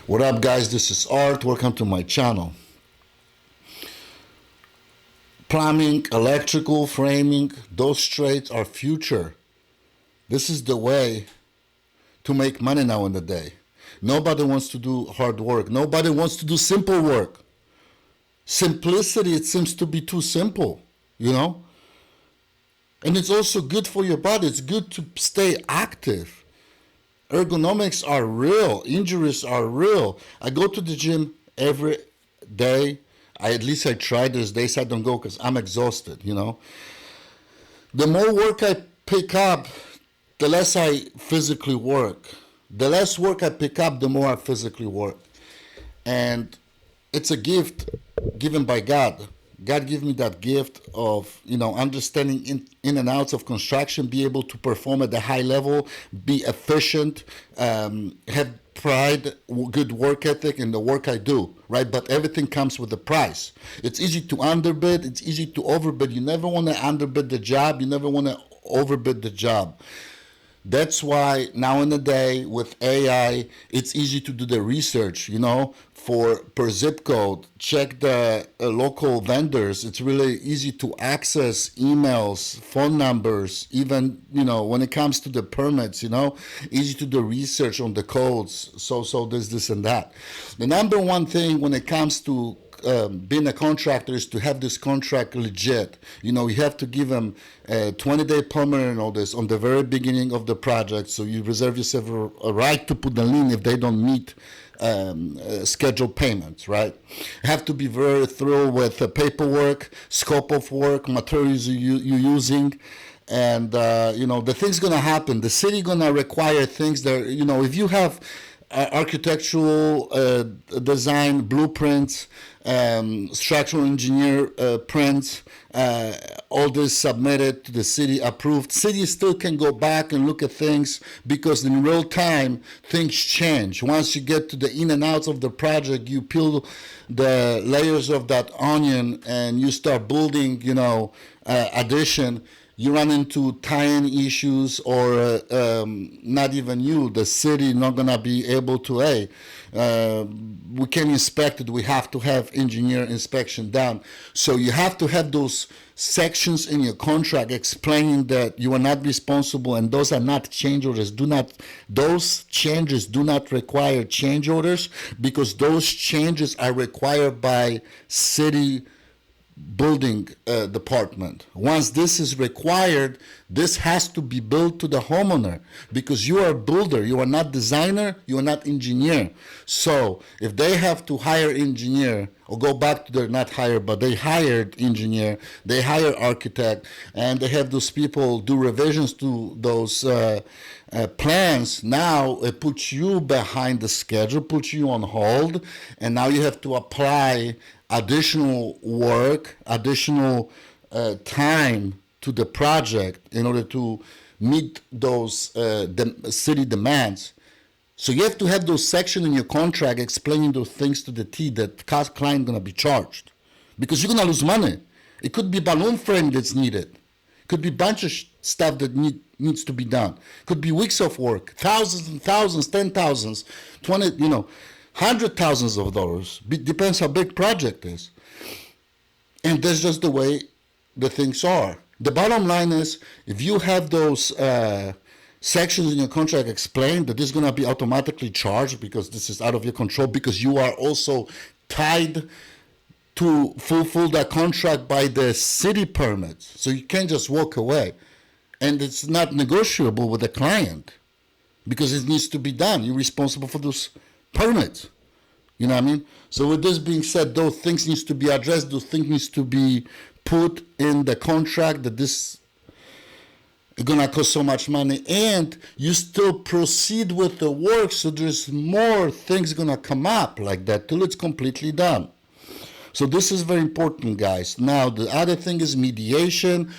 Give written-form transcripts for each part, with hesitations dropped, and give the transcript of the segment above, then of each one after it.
What up, guys? This is Art. Welcome to my channel. Plumbing, electrical, framing, those trades are future. This is the way to make money now in the day. Nobody wants to do hard work. Nobody wants to do simple work. Simplicity, it seems to be too simple, you know? And it's also good for your body. It's good to stay active. Ergonomics are real. Injuries are real. I go to the gym every day. At least I try. There's days I don't go because I'm exhausted, you know. The more work I pick up, the less I physically work. The less work I pick up, the more I physically work. And it's a gift given by God. God gave me that gift of, understanding in and outs of construction, be able to perform at a high level, be efficient, have pride, good work ethic in the work I do, right? But everything comes with a price. It's easy to underbid. It's easy to overbid. You never want to underbid the job. You never want to overbid the job. That's why now in the day with AI, it's easy to do the research, for per zip code, check the local vendors. It's really easy to access emails, phone numbers, even, when it comes to the permits, easy to do research on the codes. So there's this and that. The number one thing when it comes to being a contractor is to have this contract legit. You have to give them a 20-day permanent notice on the very beginning of the project, so you reserve yourself a right to put the lien if they don't meet scheduled payments, right? Have to be very thorough with the paperwork, scope of work, materials you're using. And, the thing's going to happen. The city going to require things that, if you have architectural design blueprints, structural engineer prints, all this submitted to the city, approved. City still can go back and look at things because in real time things change. Once you get to the in and outs of the project, you peel the layers of that onion and you start building, addition. You run into tie-in issues, or not even you, the city not gonna be able to, we can inspect it, we have to have engineer inspection done. So you have to have those sections in your contract explaining that you are not responsible, and those are not change orders. Those changes do not require change orders, because those changes are required by city building department. Once this is required, this has to be billed to the homeowner, because you are a builder, you are not designer, you are not engineer. So if they have to hire engineer, or go back to their not hire, but they hired engineer, they hire architect, and they have those people do revisions to those plans, now it puts you behind the schedule, puts you on hold, and now you have to apply additional work, additional time to the project in order to meet those city demands. So you have to have those sections in your contract explaining those things to the T that client gonna be charged, because you're gonna lose money. It could be balloon frame that's needed. It could be a bunch of stuff that needs to be done. It could be weeks of work, thousands and thousands, 10,000s, 20, hundred thousands of dollars. Depends how big project is. And that's just the way the things are. The bottom line is, if you have those sections in your contract explain that this is going to be automatically charged because this is out of your control, because you are also tied to fulfill that contract by the city permits. So you can't just walk away. And it's not negotiable with the client because it needs to be done. You're responsible for those permits. You know what I mean? So with this being said, those things needs to be addressed. Those things needs to be put in the contract that this is gonna cost so much money, and you still proceed with the work. So there's more things gonna come up like that till it's completely done. So this is very important, guys. Now the other thing is mediation.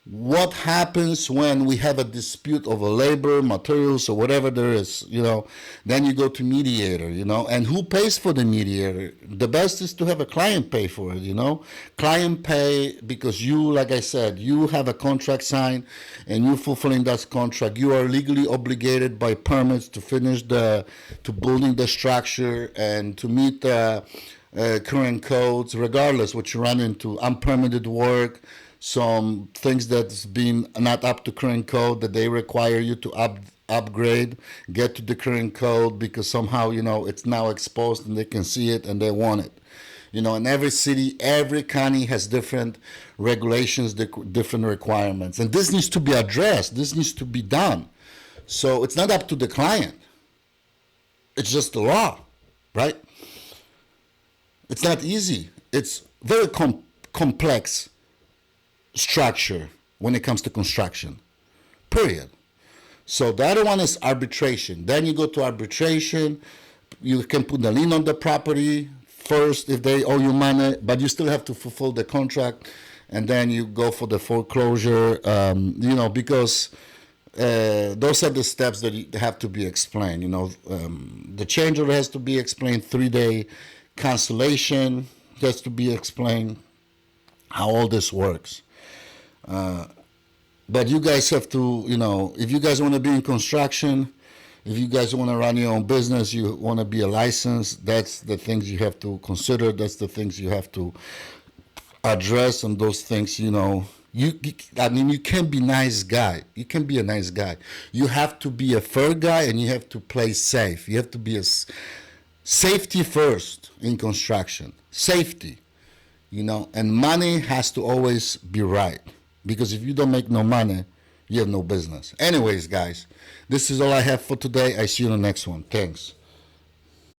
what happens when we have a dispute over labor, materials, or whatever there is, then you go to mediator, and who pays for the mediator? The best is to have a client pay for it. Client pay because you, like I said, you have a contract signed and you're fulfilling that contract. You are legally obligated by permits to finish to building the structure and to meet the current codes, regardless what you run into, unpermitted work, some things that's been not up to current code that they require you to upgrade, get to the current code because somehow it's now exposed and they can see it and they want it. In every city, every county has different regulations, different requirements, and this needs to be addressed. This needs to be done. So it's not up to the client. It's just the law, right? It's not easy. It's very complex structure when it comes to construction, period. So the other one is arbitration. Then you go to arbitration. You can put the lien on the property first if they owe you money, but you still have to fulfill the contract, and then you go for the foreclosure, because those are the steps that have to be explained. The change order has to be explained, 3-day cancellation has to be explained, how all this works. But you guys have to, if you guys want to be in construction, if you guys want to run your own business, you want to be a license, that's the things you have to consider. That's the things you have to address. And those things, you can't be nice guy. You can be a nice guy. You have to be a fair guy and you have to play safe. You have to be safety first in construction. Safety, and money has to always be right. Because if you don't make no money, you have no business. Anyways, guys, this is all I have for today. I see you in the next one. Thanks.